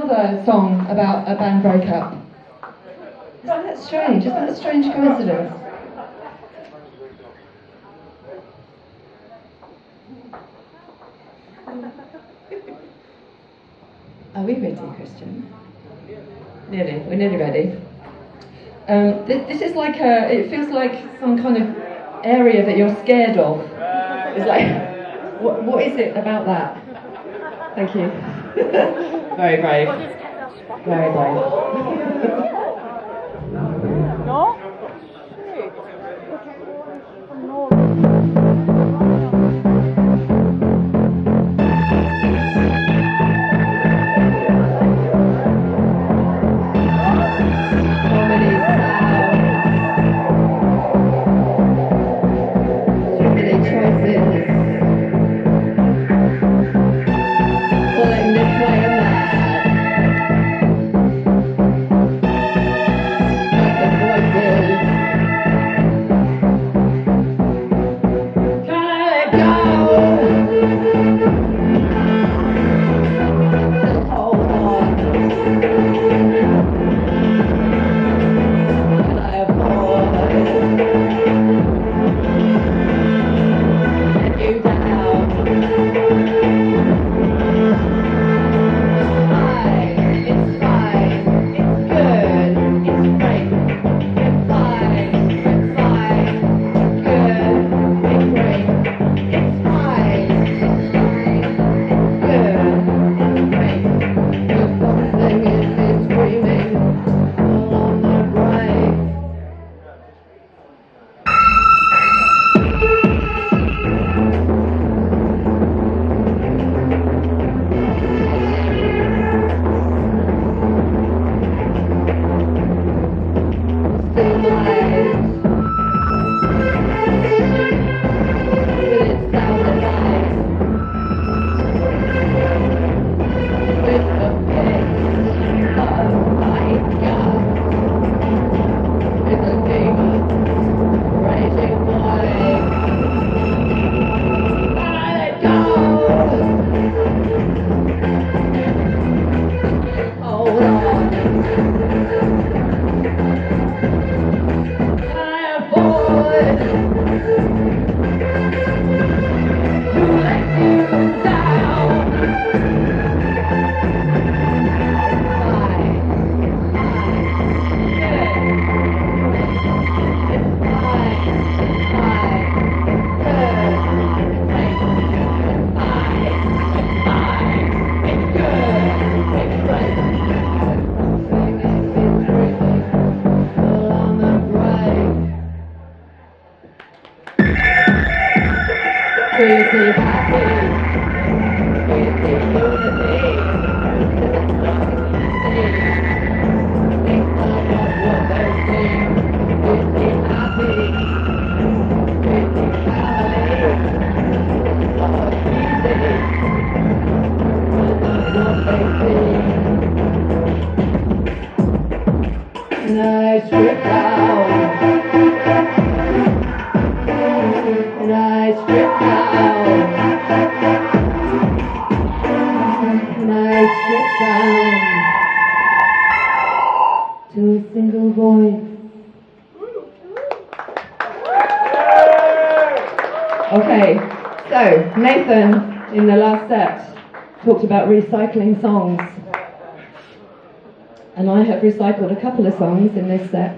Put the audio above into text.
another song about a band breakup. Isn't that strange? Isn't that a strange coincidence? Are we ready, Christian? Nearly. We're nearly ready. This is like it feels like some kind of area that you're scared of. It's like, what is it about that? Thank you. Very brave. Very brave. No? Okay, so Nathan in the last set talked about recycling songs, and I have recycled a couple of songs in this set.